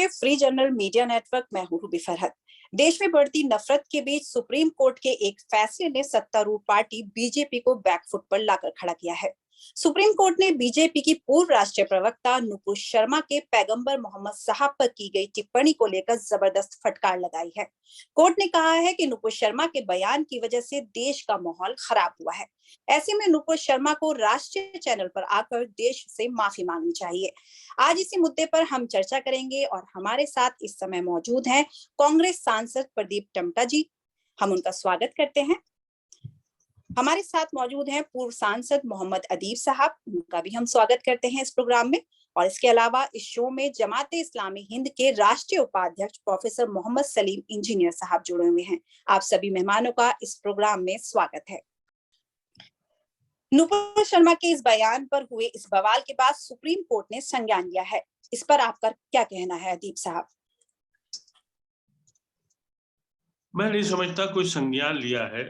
हैं free journal media network. मैं हूं रूबी फरहत। देश में बढ़ती नफरत के बीच सुप्रीम कोर्ट के एक फैसले ने सत्तारूढ़ पार्टी बीजेपी को बैकफुट पर लाकर खड़ा किया है। सुप्रीम कोर्ट ने बीजेपी की पूर्व राष्ट्रीय प्रवक्ता नुपुर शर्मा के पैगंबर मोहम्मद साहब पर की गई टिप्पणी को लेकर जबरदस्त फटकार लगाई है। कोर्ट ने कहा है कि नुपुर शर्मा के बयान की वजह से देश का माहौल खराब हुआ है। ऐसे में नुपुर शर्मा को राष्ट्रीय चैनल पर आकर देश से माफी मांगनी चाहिए। आज इसी मुद्दे पर हम चर्चा करेंगे और हमारे साथ इस समय मौजूद हैं कांग्रेस सांसद प्रदीप टमटा जी। हम उनका स्वागत करते हैं। हमारे साथ मौजूद हैं पूर्व सांसद मोहम्मद अदीब साहब, उनका भी हम स्वागत करते हैं इस प्रोग्राम में। और इसके अलावा इस शो में जमाते इस्लामी हिंद के राष्ट्रीय उपाध्यक्ष प्रोफेसर मोहम्मद सलीम इंजीनियर साहब जुड़े हुए हैं। आप सभी मेहमानों का इस प्रोग्राम में स्वागत है। नुपुर शर्मा के इस बयान पर हुए इस बवाल के बाद सुप्रीम कोर्ट ने संज्ञान लिया है। इस पर आपका क्या कहना है अदीब साहब? मैं नहीं समझता कोई संज्ञान लिया है।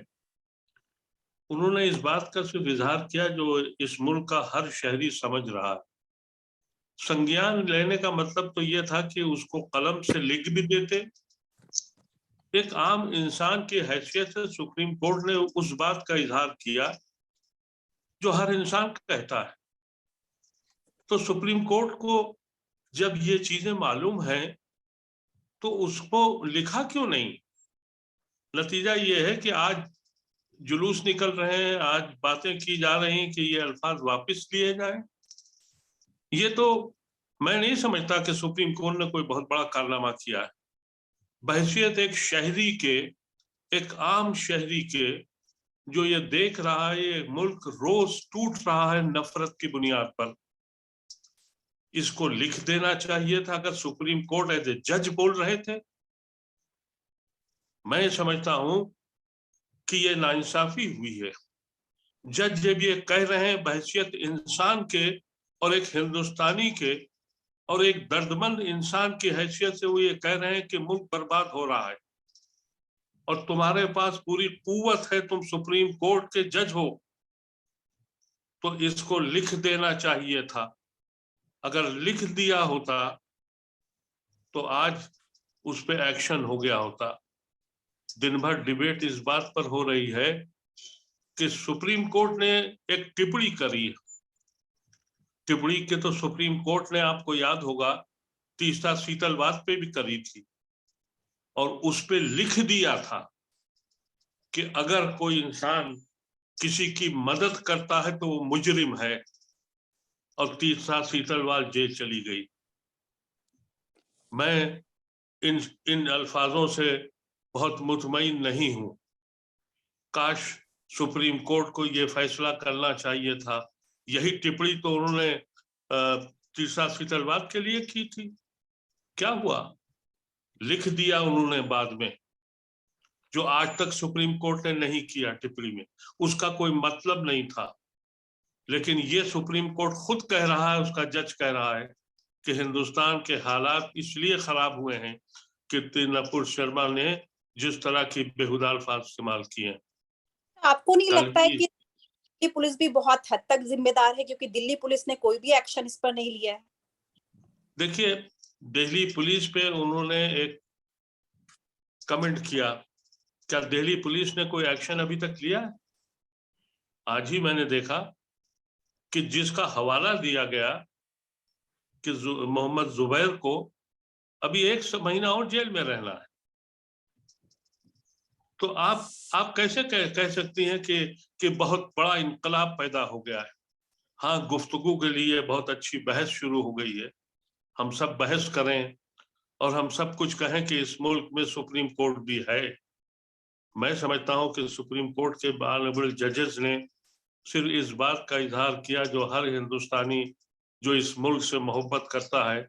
उन्होंने इस बात का सिर्फ इजहार किया जो इस मुल्क का हर शहरी समझ रहा है। संज्ञान लेने का मतलब तो यह था कि उसको कलम से लिख भी देते। एक आम इंसान की हैसियत से सुप्रीम कोर्ट ने उस बात का इजहार किया जो हर इंसान कहता है। तो सुप्रीम कोर्ट को जब ये चीजें मालूम है तो उसको लिखा क्यों नहीं? नतीजा ये है कि आज जुलूस निकल रहे हैं, आज बातें की जा रही हैं कि ये अल्फाज वापस लिए जाएं। ये तो मैं नहीं समझता कि सुप्रीम कोर्ट ने कोई बहुत बड़ा कारनामा किया है। बहैसियत एक शहरी के, एक आम शहरी के, जो ये देख रहा है ये मुल्क रोज टूट रहा है नफरत की बुनियाद पर, इसको लिख देना चाहिए था। अगर सुप्रीम कोर्ट एज ए जज बोल रहे थे, मैं समझता हूं कि ये नाइंसाफी हुई है। जज जब ये कह रहे हैं बहैसियत इंसान के और एक हिंदुस्तानी के और एक दर्दमंद इंसान की हैसियत से, वो ये कह रहे हैं कि मुल्क बर्बाद हो रहा है और तुम्हारे पास पूरी कुव्वत है, तुम सुप्रीम कोर्ट के जज हो, तो इसको लिख देना चाहिए था। अगर लिख दिया होता तो आज उस पर एक्शन हो गया होता। दिन भर डिबेट इस बात पर हो रही है कि सुप्रीम कोर्ट ने एक टिप्पणी करी है। टिप्पणी के तो सुप्रीम कोर्ट ने, आपको याद होगा, तीसरा शीतलवाद पे भी करी थी और उस पे लिख दिया था कि अगर कोई इंसान किसी की मदद करता है तो वो मुजरिम है, और तीसरा शीतलवाद जेल चली गई। मैं इन अल्फाजों से बहुत मुतमईन नहीं हूं। काश सुप्रीम कोर्ट को ये फैसला करना चाहिए था। यही टिप्पणी तो उन्होंने तीसरा शीतलवाद के लिए की थी। क्या हुआ? लिख दिया उन्होंने बाद में, जो आज तक सुप्रीम कोर्ट ने नहीं किया टिप्पणी में। उसका कोई मतलब नहीं था, लेकिन ये सुप्रीम कोर्ट खुद कह रहा है, उसका जज कह रहा है कि हिंदुस्तान के हालात इसलिए खराब हुए हैं कि नुपुर शर्मा ने जिस तरह की बेहुदा अल्फाज इस्तेमाल किए। आपको नहीं लगता है कि दिल्ली पुलिस भी बहुत हद तक जिम्मेदार है, क्योंकि दिल्ली पुलिस ने कोई भी एक्शन इस पर नहीं लिया है? देखिए, दिल्ली पुलिस पे उन्होंने एक कमेंट किया। क्या दिल्ली पुलिस ने कोई एक्शन अभी तक लिया? आज ही मैंने देखा कि जिसका हवाला दिया गया कि मोहम्मद जुबैर को अभी 1 महीना और जेल में रहना है। तो आप कैसे कह सकती हैं कि बहुत बड़ा इनकलाब पैदा हो गया है? हाँ, गुफ्तगू के लिए बहुत अच्छी बहस शुरू हो गई है। हम सब बहस करें और हम सब कुछ कहें कि इस मुल्क में सुप्रीम कोर्ट भी है। मैं समझता हूं कि सुप्रीम कोर्ट के ऑनरेबल जजेस ने सिर्फ इस बात का इजहार किया जो हर हिंदुस्तानी जो इस मुल्क से मोहब्बत करता है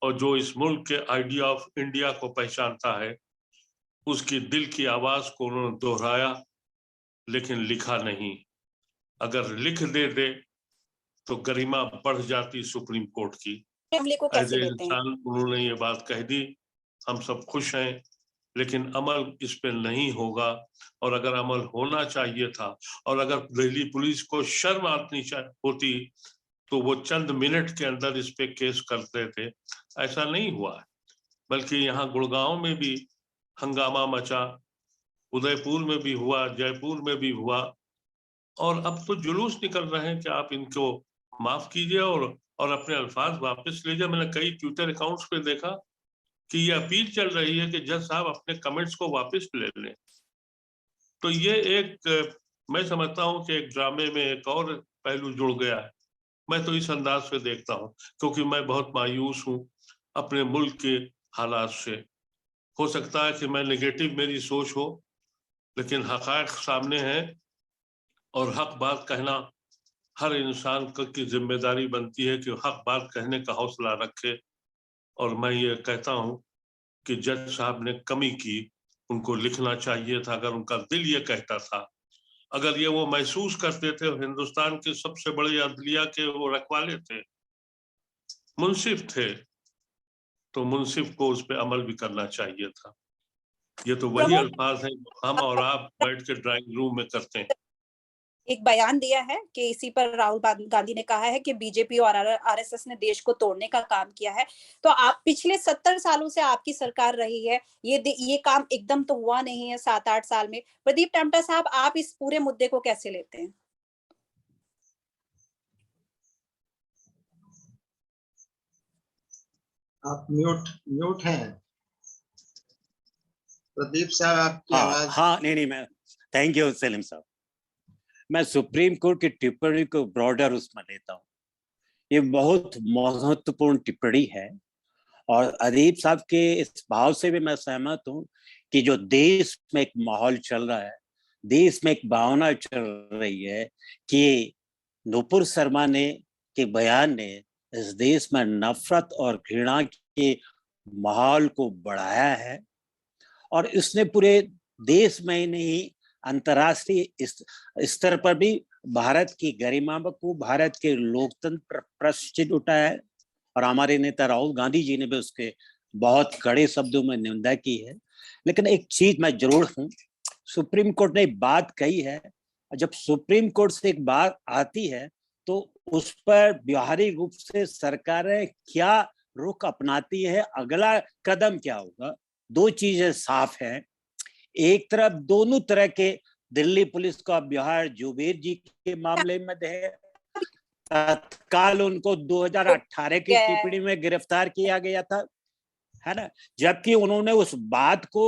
और जो इस मुल्क के आइडिया ऑफ इंडिया को पहचानता है, उसकी दिल की आवाज को उन्होंने दोहराया, लेकिन लिखा नहीं। अगर लिख दे तो गरिमा बढ़ जाती सुप्रीम कोर्ट की। हमले को कैसे लेते हैं? इंसान उन्होंने ये बात कह दी, हम सब खुश हैं, लेकिन अमल इस पे नहीं होगा। और अगर अमल होना चाहिए था और अगर दिल्ली पुलिस को शर्म आनी होती तो वो चंद मिनट के अंदर इस पे केस करते थे। ऐसा नहीं हुआ है। बल्कि यहाँ गुड़गांव में भी हंगामा मचा, उदयपुर में भी हुआ, जयपुर में भी हुआ, और अब तो जुलूस निकल रहे हैं कि आप इनको माफ कीजिए और अपने अल्फाज वापस लीजिए। मैंने कई ट्विटर अकाउंट्स पे देखा कि ये अपील चल रही है कि जज साहब अपने कमेंट्स को वापस ले लें। तो ये एक मैं समझता हूं कि एक ड्रामे में एक और पहलू जुड़ गया है। मैं तो इस अंदाज से देखता हूं, क्योंकि मैं बहुत मायूस हूं अपने मुल्क के हालात से। हो सकता है कि मैं नेगेटिव मेरी सोच हो, लेकिन हकायक सामने है और हक बात कहना हर इंसान की जिम्मेदारी बनती है कि हक बात कहने का हौसला रखे। और मैं ये कहता हूं कि जज साहब ने कमी की, उनको लिखना चाहिए था। अगर उनका दिल ये कहता था, अगर ये वो महसूस करते थे, हिंदुस्तान के सबसे बड़े अदलिया के वो रखवाले थे, मुंसिफ थे, तो मुंसिफ को उस पर अमल भी करना चाहिए था। ये तो वही प्रमोद अल्फाज हैं जो हम और आप बैठ के ड्राइंग रूम में करते हैं। एक बयान दिया है कि इसी पर राहुल गांधी ने कहा है कि बीजेपी और आरएसएस ने देश को तोड़ने का काम किया है। तो आप पिछले 70 सालों से आपकी सरकार रही है, ये काम एकदम तो हुआ नहीं है 7-8 साल में। प्रदीप टम्टा साहब, आप इस पूरे मुद्दे को कैसे लेते हैं? आप म्यूट हैं प्रदीप साहब, आपकी हाँ आवाज। हाँ, नहीं मैं थैंक यू सलीम साहब। मैं सुप्रीम कोर्ट की टिप्पणी को ब्रॉडर उसमें लेता हूँ। ये बहुत महत्वपूर्ण टिप्पणी है और अदीब साहब के इस भाव से भी मैं सहमत हूँ कि जो देश में एक माहौल चल रहा है, देश में एक भावना चल रही है कि नुपुर शर्मा ने के बयान ने इस देश में नफरत और घृणा के माहौल को बढ़ाया है और इसने पूरे देश में ही नहीं, अंतर्राष्ट्रीय स्तर पर भी भारत की गरिमा को, भारत के लोकतंत्र प्रश्न उठाया है। और हमारे नेता राहुल गांधी जी ने भी उसके बहुत कड़े शब्दों में निंदा की है। लेकिन एक चीज मैं जरूर हूं, सुप्रीम कोर्ट ने बात कही है, जब सुप्रीम कोर्ट से एक बात आती है तो उस पर व्यवहारिक रूप से सरकारें क्या रुख अपनाती है, अगला कदम क्या होगा, दो चीजें साफ है। एक तरफ दोनों तरह के दिल्ली पुलिस का व्यवहार जुबेर जी के मामले में है, तत्काल उनको 2018 की टिप्पणी में गिरफ्तार किया गया था, है ना, जबकि उन्होंने उस बात को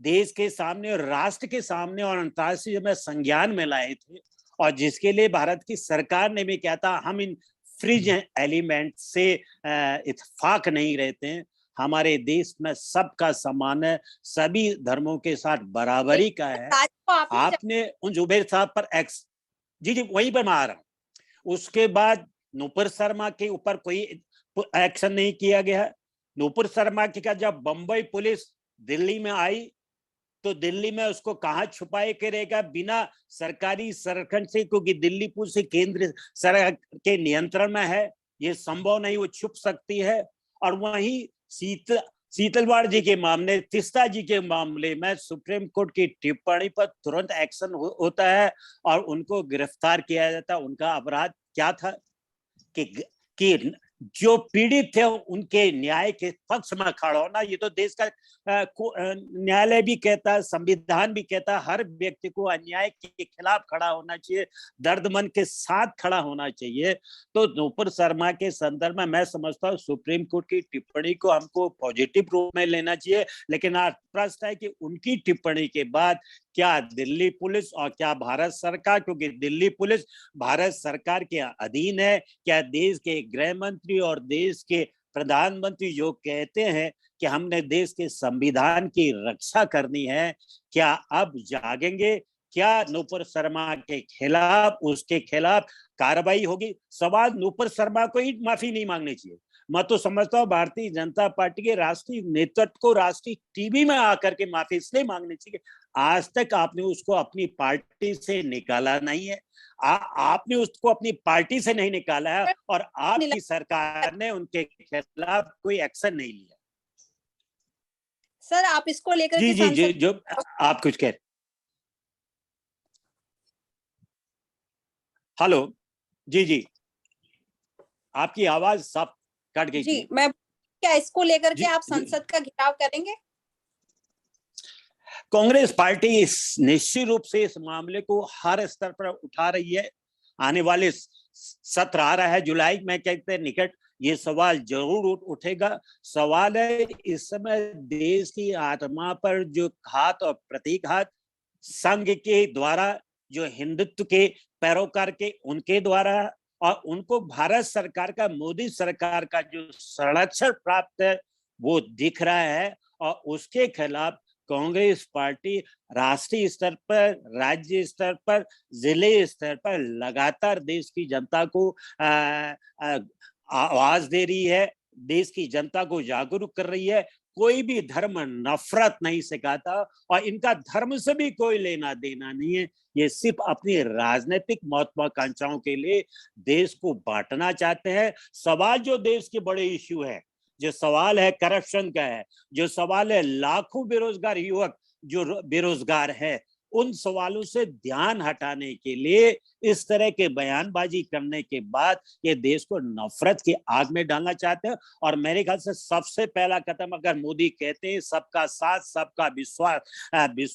देश के सामने और राष्ट्र के सामने और अंतर्राष्ट्रीय में संज्ञान में लाए थे और जिसके लिए भारत की सरकार ने भी कहा था हम इन फ्रिज एलिमेंट से इत्तेफाक नहीं रहते हैं, हमारे देश में सबका सम्मान है, सभी धर्मों के साथ बराबरी का है। आपने उन जुबेर साहब पर एक्स जी वहीं पर मैं आ रहा हूं। उसके बाद नुपुर शर्मा के ऊपर कोई एक्शन नहीं किया गया। नुपुर शर्मा की का जब बंबई पुलिस दिल्ली में आई तो दिल्ली में उसको कहां छुपाए करेगा बिना सरकारी संरक्षण से, क्योंकि दिल्ली पुलिस केंद्र सरकार के नियंत्रण में है, ये संभव नहीं वो छुप सकती है। और वहीं शीतलवाड़ जी के मामले, तीस्ता जी के मामले में सुप्रीम कोर्ट की टिप्पणी पर तुरंत एक्शन होता है और उनको गिरफ्तार किया जाता है। उनका अपराध क्या था कि जो पीड़ित थे उनके न्याय के पक्ष में खड़ा होना। ये तो देश का न्यायालय भी कहता है, संविधान भी कहता है, हर व्यक्ति को अन्याय के खिलाफ खड़ा होना चाहिए, दर्दमंद के साथ खड़ा होना चाहिए। तो नुपुर शर्मा के संदर्भ में मैं समझता हूँ सुप्रीम कोर्ट की टिप्पणी को हमको पॉजिटिव रूप में लेना चाहिए। लेकिन आज प्रश्न है कि उनकी टिप्पणी के बाद क्या दिल्ली पुलिस और क्या भारत सरकार, क्योंकि दिल्ली पुलिस भारत सरकार के अधीन है, क्या देश के गृह मंत्री और देश के प्रधानमंत्री जो कहते हैं कि हमने देश के संविधान की रक्षा करनी है, क्या अब जागेंगे? क्या नुपुर शर्मा के खिलाफ, उसके खिलाफ कार्रवाई होगी? सवाल नुपुर शर्मा को ही माफी नहीं मांगनी चाहिए। मैं तो समझता हूँ भारतीय जनता पार्टी के राष्ट्रीय नेतृत्व को राष्ट्रीय टीवी में आकर के माफी इसलिए मांगनी चाहिए, आज तक आपने उसको अपनी पार्टी से निकाला नहीं है, आपने उसको अपनी पार्टी से नहीं निकाला है और आपकी सरकार ने उनके खिलाफ कोई एक्शन नहीं लिया। सर, आप इसको लेकर जी जी जी, जो आप कुछ कह, हेलो जी जी, आपकी आवाज सब कट गई जी थी। मैं क्या इसको लेकर के जी, आप जी। संसद का घेराव करेंगे? कांग्रेस पार्टी निश्चित रूप से इस मामले को हर स्तर पर उठा रही है। आने वाले सत्र आ रहा है जुलाई में, कहते हैं निकट, ये सवाल जरूर उठेगा। सवाल है इस समय देश की आत्मा पर जो घात और प्रतिघात संघ के द्वारा, जो हिंदुत्व के पैरोकार के उनके द्वारा, और उनको भारत सरकार का, मोदी सरकार का जो संरक्षण प्राप्त है वो दिख रहा है। और उसके खिलाफ कांग्रेस पार्टी राष्ट्रीय स्तर पर, राज्य स्तर पर, जिले स्तर पर लगातार देश की जनता को आवाज दे रही है, देश की जनता को जागरूक कर रही है। कोई भी धर्म नफरत नहीं सिखाता और इनका धर्म से भी कोई लेना देना नहीं है। ये सिर्फ अपनी राजनीतिक महत्वाकांक्षाओं के लिए देश को बांटना चाहते हैं। सवाल जो देश के बड़े इश्यू है, जो सवाल है करप्शन का है, जो सवाल है लाखों बेरोजगार युवक जो बेरोजगार है, उन सवालों से ध्यान हटाने के लिए इस तरह के बयानबाजी करने के बाद ये देश को नफरत की आग में डालना चाहते हैं। और मेरे ख्याल से सबसे पहला कदम अगर मोदी कहते हैं सबका साथ, सबका विश्वास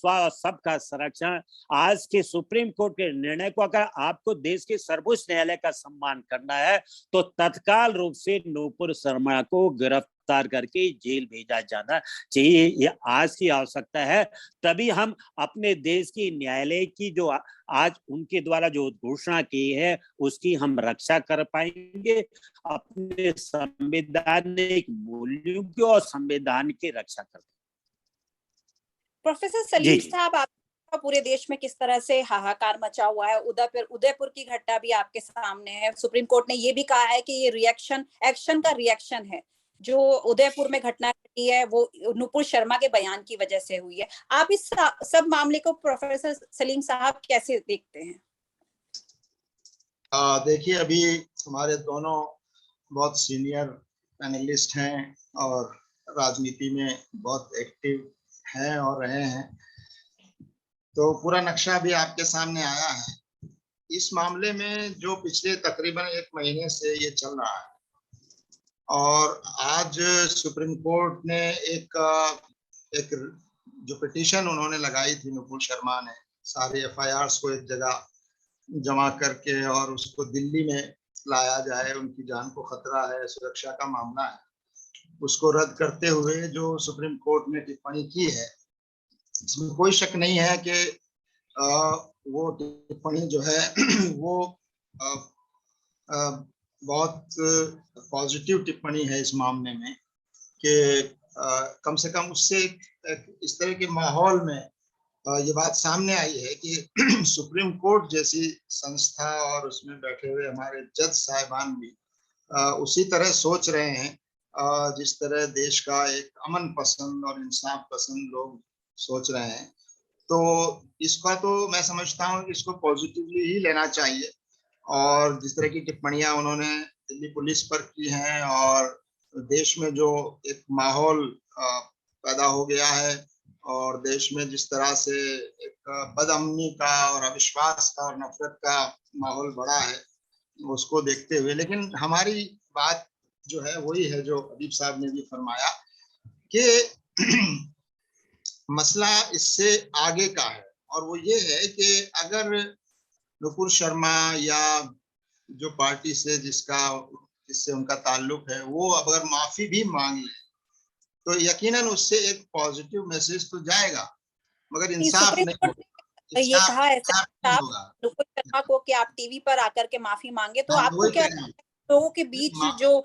और सबका संरक्षण, आज के सुप्रीम कोर्ट के निर्णय को अगर आपको देश के सर्वोच्च न्यायालय का सम्मान करना है तो तत्काल रूप से नूपुर शर्मा को गिरफ्तार करके जेल भेजा जाना चाहिए। ये आज की आवश्यकता है। तभी हम अपने देश की न्यायालय की जो आज उनके द्वारा जो घोषणा की है उसकी हम रक्षा कर पाएंगे, अपने संवैधानिक मूल्यों की और संविधान की रक्षा कर। प्रोफेसर सलीम साहब, आपका पूरे देश में किस तरह से हाहाकार मचा हुआ है। उदयपुर की घटना भी आपके सामने है। सुप्रीम कोर्ट ने ये भी कहा है कि ये एक्शन का रिएक्शन है। जो उदयपुर में घटना घटी है वो नुपुर शर्मा के बयान की वजह से हुई है। आप इस सब मामले को प्रोफेसर सलीम साहब कैसे देखते हैं? देखिए, अभी हमारे दोनों बहुत सीनियर पैनलिस्ट हैं और राजनीति में बहुत एक्टिव हैं और रहे हैं, तो पूरा नक्शा भी आपके सामने आया है। इस मामले में जो पिछले तकरीबन 1 महीने से ये चल रहा है और आज सुप्रीम कोर्ट ने एक जो पिटीशन उन्होंने लगाई थी नुपुर शर्मा ने, सारे एफआईआर्स को एक जगह जमा करके और उसको दिल्ली में लाया जाए, उनकी जान को खतरा है, सुरक्षा का मामला है, उसको रद्द करते हुए जो सुप्रीम कोर्ट ने टिप्पणी की है, इसमें कोई शक नहीं है कि वो टिप्पणी जो है वो बहुत पॉजिटिव टिप्पणी है इस मामले में कि कम से कम उससे इस तरह के माहौल में ये बात सामने आई है कि सुप्रीम कोर्ट जैसी संस्था और उसमें बैठे हुए हमारे जज साहिबान भी उसी तरह सोच रहे हैं जिस तरह देश का एक अमन पसंद और इंसाफ पसंद लोग सोच रहे हैं। तो इसका तो मैं समझता हूँ कि इसको पॉजिटिवली ही लेना चाहिए। और जिस तरह की टिप्पणियां उन्होंने दिल्ली पुलिस पर की हैं और देश में जो एक माहौल पैदा हो गया है और देश में जिस तरह से एक बदअमनी का और अविश्वास का और नफरत का माहौल बढ़ा है, उसको देखते हुए, लेकिन हमारी बात जो है वही है जो अदीब साहब ने भी फरमाया कि मसला इससे आगे का है और वो ये है कि अगर नुपुर शर्मा या जो पार्टी से जिससे उनका ताल्लुक है वो अगर माफी भी मांग ले तो यकीनन उससे एक पॉजिटिव मैसेज तो जाएगा, मगर इंसाफ नहीं होगा। ये कहा है नुपुर शर्मा को कि आप टीवी पर आकर के माफी मांगे, तो आपको क्या लोगों के बीच जो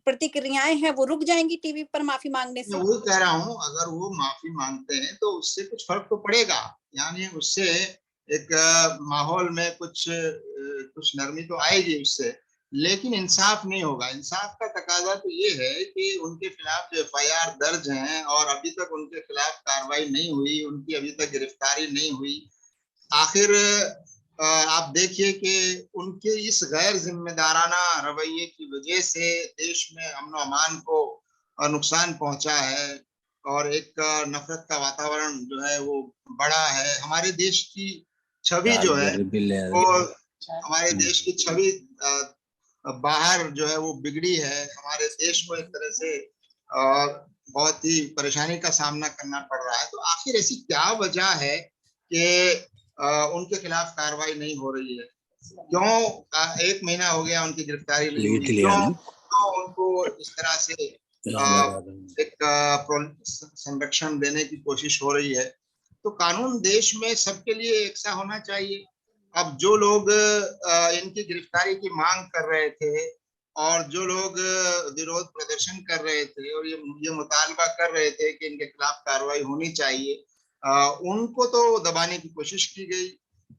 प्रतिक्रियाएं हैं वो रुक जाएंगी टीवी पर माफी मांगने से? वही कह रहा हूँ, अगर वो माफी मांगते हैं तो उससे कुछ फर्क तो पड़ेगा, यानी उससे एक माहौल में कुछ नरमी तो आएगी उससे, लेकिन इंसाफ नहीं होगा। इंसाफ का तकाजा तो ये है कि उनके खिलाफ जो एफआईआर दर्ज हैं और अभी तक उनके खिलाफ कार्रवाई नहीं हुई, उनकी अभी तक गिरफ्तारी नहीं हुई। आखिर आप देखिए कि उनके इस गैर जिम्मेदाराना रवैये की वजह से देश में अमन अमान को नुकसान पहुंचा है और एक नफरत का वातावरण जो है वो बड़ा है। हमारे देश की छवि जो है वो, हमारे देश की छवि बाहर जो है वो बिगड़ी है। हमारे देश को एक तरह से और बहुत ही परेशानी का सामना करना पड़ रहा है। तो आखिर ऐसी क्या वजह है कि उनके खिलाफ कार्रवाई नहीं हो रही है? क्यों 1 महीना हो गया उनकी गिरफ्तारी नहीं हुई? क्यों उनको इस तरह से एक संरक्षण देने की कोशिश हो रही है? तो कानून देश में सबके लिए एक सा होना चाहिए। अब जो लोग इनकी गिरफ्तारी की मांग कर रहे थे और जो लोग विरोध प्रदर्शन कर रहे थे और ये मुतालबा कर रहे थे कि इनके खिलाफ कार्रवाई होनी चाहिए, उनको तो दबाने की कोशिश की गई,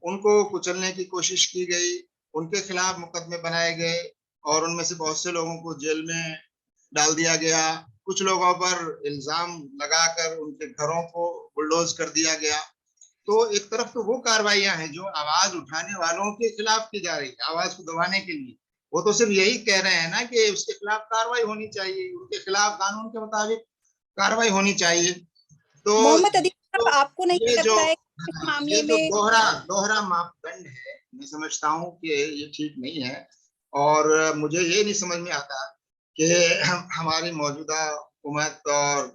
उनको कुचलने की कोशिश की गई, उनके खिलाफ मुकदमे बनाए गए और उनमें से बहुत से लोगों को जेल में डाल दिया गया। कुछ लोगों पर इल्जाम लगाकर उनके घरों को बुलडोज कर दिया गया। तो एक तरफ तो वो कार्रवाइयां हैं जो आवाज उठाने वालों के खिलाफ की जा रही है, आवाज को दबाने के लिए। वो तो सिर्फ यही कह रहे हैं ना कि उसके खिलाफ कार्रवाई होनी चाहिए, उनके खिलाफ कानून के मुताबिक कार्रवाई होनी चाहिए। तो मोहम्मद अदीब साहब, आपको नहीं ये जो लगता है कि इस मामले ये जो में दोहरा मापदंड है, मैं समझता हूँ कि ये ठीक नहीं है। और मुझे ये नहीं समझ में आता कि हमारी मौजूदा हुकूमत और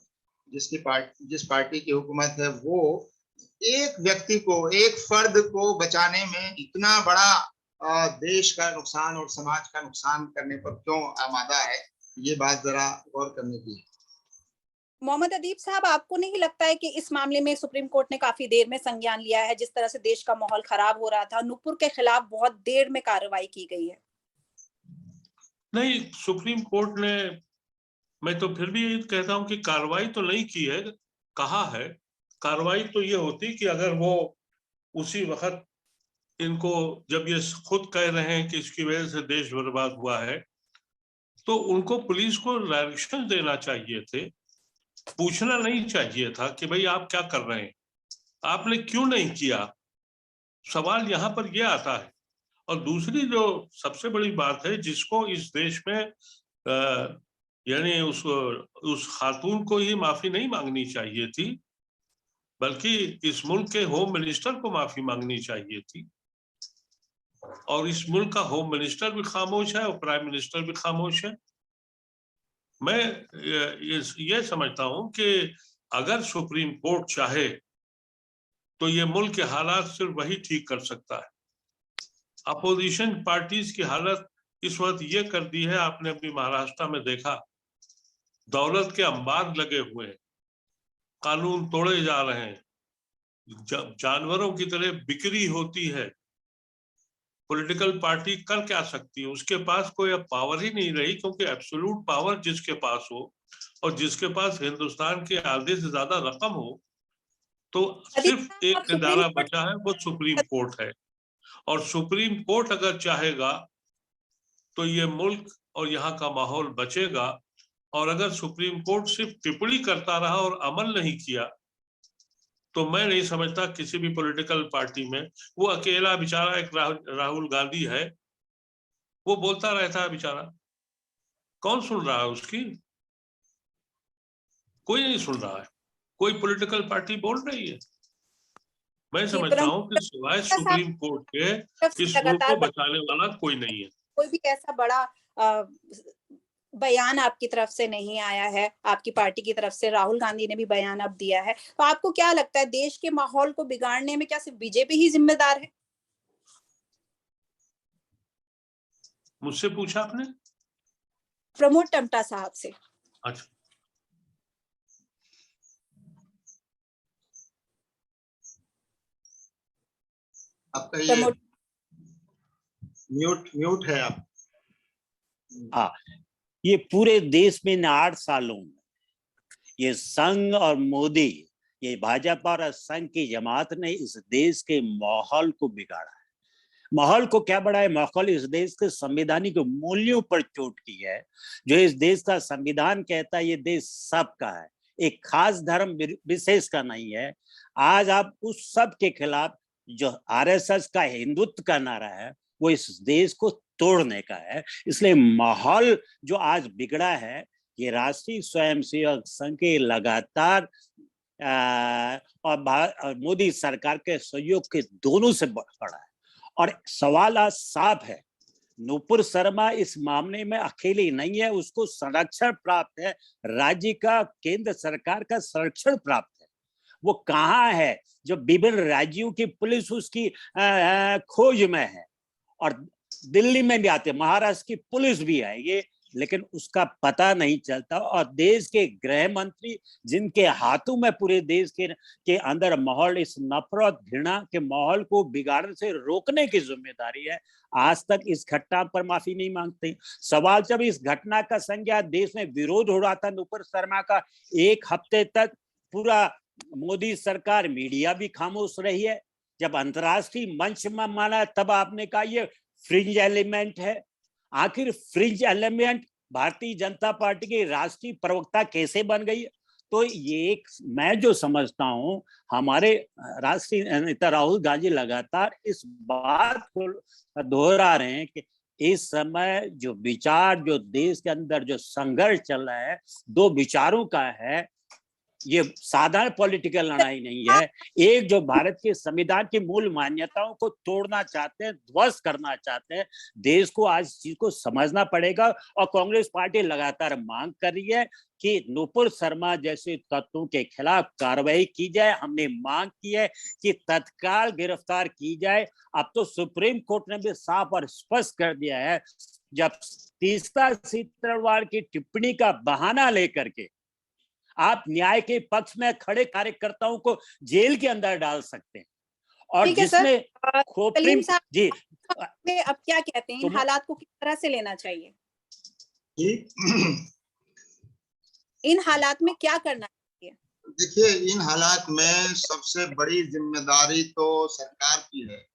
जिस पार्टी की हुकूमत है, वो एक व्यक्ति को, एक फर्द को बचाने में इतना बड़ा देश का नुकसान और समाज का नुकसान करने पर क्यों आमादा है। ये बात जरा गौर करने की है। मोहम्मद अदीब साहब, आपको नहीं लगता है कि इस मामले में सुप्रीम कोर्ट ने काफी देर में संज्ञान लिया है? जिस तरह से देश का माहौल खराब हो रहा था, नुपुर के खिलाफ बहुत देर में कार्रवाई की गई है। नहीं, सुप्रीम कोर्ट ने, मैं तो फिर भी ये कहता हूं कि कार्रवाई तो नहीं की है, कहा है। कार्रवाई तो ये होती कि अगर वो उसी वक्त इनको, जब ये खुद कह रहे हैं कि इसकी वजह से देश बर्बाद हुआ है, तो उनको पुलिस को डायरेक्शन देना चाहिए थे, पूछना नहीं चाहिए था कि भाई आप क्या कर रहे हैं, आपने क्यों नहीं किया। सवाल यहाँ पर यह आता है। और दूसरी जो सबसे बड़ी बात है, जिसको इस देश में यानी उस खातून को ही माफी नहीं मांगनी चाहिए थी, बल्कि इस मुल्क के होम मिनिस्टर को माफी मांगनी चाहिए थी। और इस मुल्क का होम मिनिस्टर भी खामोश है और प्राइम मिनिस्टर भी खामोश है। मैं ये समझता हूं कि अगर सुप्रीम कोर्ट चाहे तो ये मुल्क के हालात सिर्फ वही ठीक कर सकता है। अपोजिशन पार्टीज की हालत इस वक्त ये कर दी है, आपने अपनी महाराष्ट्र में देखा, दौलत के अंबार लगे हुए हैं, कानून तोड़े जा रहे हैं, जानवरों की तरह बिक्री होती है। पॉलिटिकल पार्टी कर क्या सकती है? उसके पास कोई अब पावर ही नहीं रही, क्योंकि एब्सोल्यूट पावर जिसके पास हो और जिसके पास हिंदुस्तान के आधे से ज्यादा रकम हो, तो सिर्फ एक इदारा बचा है, वो सुप्रीम कोर्ट है। और सुप्रीम कोर्ट अगर चाहेगा तो ये मुल्क और यहाँ का माहौल बचेगा। और अगर सुप्रीम कोर्ट सिर्फ टिप्पणी करता रहा और अमल नहीं किया, तो मैं नहीं समझता किसी भी पॉलिटिकल पार्टी में, वो अकेला बेचारा एक राहुल गांधी है, वो बोलता रहता है बेचारा, कौन सुन रहा है उसकी? कोई नहीं सुन रहा है। कोई पॉलिटिकल पार्टी बोल रही है? मैं समझता हूँ कि सिवाय सुप्रीम कोर्ट के इस मुल्क को बचाने वाला कोई नहीं है। कोई भी ऐसा बड़ा बयान आपकी तरफ से नहीं आया है, आपकी पार्टी की तरफ से राहुल गांधी ने भी बयान अब दिया है। तो आपको क्या लगता है, देश के माहौल को बिगाड़ने में क्या सिर्फ बीजेपी ही जिम्मेदार है? मुझसे पूछा आपने? प्रमोद टमटा साहब से। अच्छा, आपका ये म्यूट है आप। हाँ, ये पूरे देश में इन 8 सालों में ये संघ और मोदी, ये भाजपा और संघ की जमात ने इस देश के माहौल को बिगाड़ा है। माहौल को क्या बढ़ा है? माहौल इस देश के संवैधानिक मूल्यों पर चोट की है। जो इस देश का संविधान कहता है ये देश सबका है, एक खास धर्म विशेष का नहीं है। आज आप उस सब के खिलाफ, जो आरएसएस का हिंदुत्व का नारा है, वो इस देश को तोड़ने का है। इसलिए माहौल जो आज बिगड़ा है, ये राष्ट्रीय स्वयंसेवक संघ के लगातार और मोदी सरकार के सहयोग के दोनों से बढ़ा है। और सवाल आज साफ है, नूपुर शर्मा इस मामले में अकेली नहीं है, उसको संरक्षण प्राप्त है, राज्य का केंद्र सरकार का संरक्षण प्राप्त है। वो कहाँ है? जो विभिन्न राज्यों की पुलिस उसकी खोज में है, और दिल्ली में भी आते, महाराष्ट्र की पुलिस भी है ये, लेकिन उसका पता नहीं चलता। और देश के गृह मंत्री, जिनके हाथों में पूरे देश के अंदर माहौल, इस नफरत घृणा के माहौल को बिगाड़ने से रोकने की जिम्मेदारी है, आज तक इस घटना पर माफी नहीं मांगते। सवाल जब इस घटना का संज्ञान देश में विरोध हो रहा था नूपुर शर्मा का, एक हफ्ते तक पूरा मोदी सरकार, मीडिया भी खामोश रही है। जब अंतरराष्ट्रीय मंच में माना, तब आपने कहा ये फ्रिंज एलिमेंट है। आखिर fringe element Bharatiya Janata party की राष्ट्रीय प्रवक्ता कैसे बन गई? तो ये एक, मैं जो समझता हूं, हमारे राष्ट्रीय नेता राहुल गांधी लगातार इस बात को दोहरा रहे हैं कि इस समय जो विचार, जो देश के अंदर जो संघर्ष चल रहा है, दो विचारों का है। ये साधारण पॉलिटिकल लड़ाई नहीं है। एक जो भारत के संविधान की मूल मान्यताओं को तोड़ना चाहते हैं, ध्वस्त करना चाहते हैं। देश को आज इस चीज को समझना पड़ेगा, और कांग्रेस पार्टी लगातार मांग कर रही है कि नूपुर शर्मा जैसे तत्वों के खिलाफ कार्रवाई की जाए। हमने मांग की है कि तत्काल गिरफ्तार की जाए। अब तो सुप्रीम कोर्ट ने भी साफ और स्पष्ट कर दिया है, जब तीस्ता सीतरवाड़ की टिप्पणी का बहाना लेकर के आप न्याय के पक्ष में खड़े कार्यकर्ताओं को जेल के अंदर डाल सकते हैं, और जिसमें सलीम साहब जी में अब क्या कहते हैं, इन हालात को किस तरह से लेना चाहिए? इन हालात में क्या करना चाहिए? देखिए, इन हालात में सबसे बड़ी जिम्मेदारी तो सरकार की है,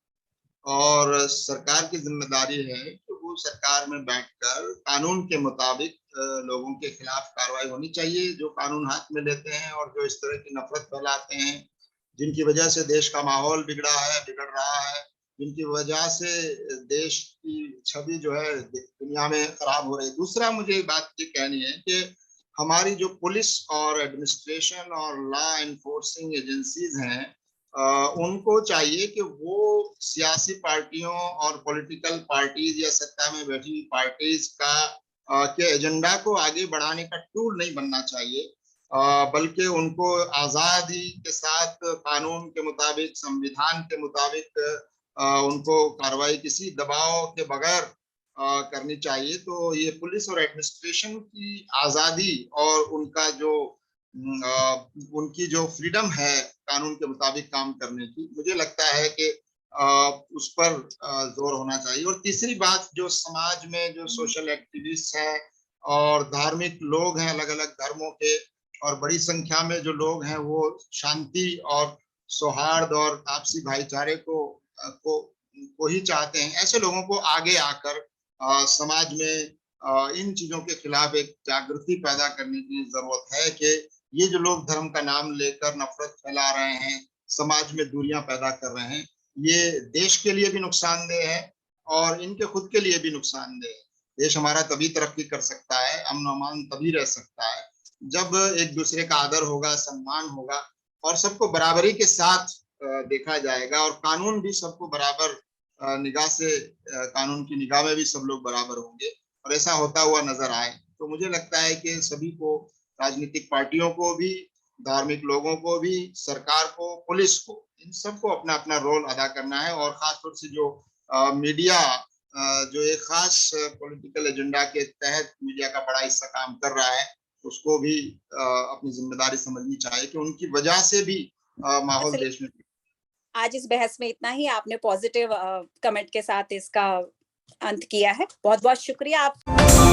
और सरकार की जिम्मेदारी है कि वो सरकार में बैठकर कानून के मुताबिक लोगों के खिलाफ कार्रवाई होनी चाहिए, जो कानून हाथ में लेते हैं और जो इस तरह की नफरत फैलाते हैं, जिनकी वजह से देश का माहौल बिगड़ रहा है, जिनकी वजह से देश की छवि जो है दुनिया में खराब हो रही है। दूसरा, मुझे बात ये कहनी है कि हमारी जो पुलिस और एडमिनिस्ट्रेशन और लॉ एनफोर्सिंग एजेंसीज हैं, उनको चाहिए कि वो सियासी पार्टियों और पॉलिटिकल पार्टीज या सत्ता में बैठी हुई पार्टीज के एजेंडा को आगे बढ़ाने का टूल नहीं बनना चाहिए, बल्कि उनको आजादी के साथ कानून के मुताबिक, संविधान के मुताबिक उनको कार्रवाई किसी दबाव के बगैर करनी चाहिए। तो ये पुलिस और एडमिनिस्ट्रेशन की आजादी और उनका जो उनकी जो फ्रीडम है कानून के मुताबिक काम करने की, मुझे लगता है कि उस पर जोर होना चाहिए। और तीसरी बात, जो समाज में जो सोशल एक्टिविस्ट हैं और धार्मिक लोग हैं, अलग अलग धर्मों के, और बड़ी संख्या में जो लोग हैं वो शांति और सौहार्द और आपसी भाईचारे को ही चाहते हैं, ऐसे लोगों को आगे आकर समाज में इन चीजों के खिलाफ एक जागृति पैदा करने की जरूरत है कि ये जो लोग धर्म का नाम लेकर नफरत फैला रहे हैं, समाज में दूरियां पैदा कर रहे हैं, ये देश के लिए भी नुकसानदेह है और इनके खुद के लिए भी नुकसानदेह है। देश हमारा तभी तरक्की कर सकता है, अमन अमान तभी रह सकता है, जब एक दूसरे का आदर होगा, सम्मान होगा, और सबको बराबरी के साथ देखा जाएगा, और कानून भी सबको बराबर निगाह से, कानून की निगाह में भी सब लोग बराबर होंगे, और ऐसा होता हुआ नजर आए। तो मुझे लगता है कि सभी को, राजनीतिक पार्टियों को भी, धार्मिक लोगों को भी, सरकार को, पुलिस को, इन सबको अपना अपना रोल अदा करना है। और खासतौर से जो मीडिया, जो एक खास पॉलिटिकल एजेंडा के तहत मीडिया का बड़ा हिस्सा काम कर रहा है, उसको भी अपनी जिम्मेदारी समझनी चाहिए कि उनकी वजह से भी माहौल देश में। आज इस बहस में इतना ही। आपने पॉजिटिव कमेंट के साथ इसका अंत किया है। बहुत बहुत शुक्रिया आप।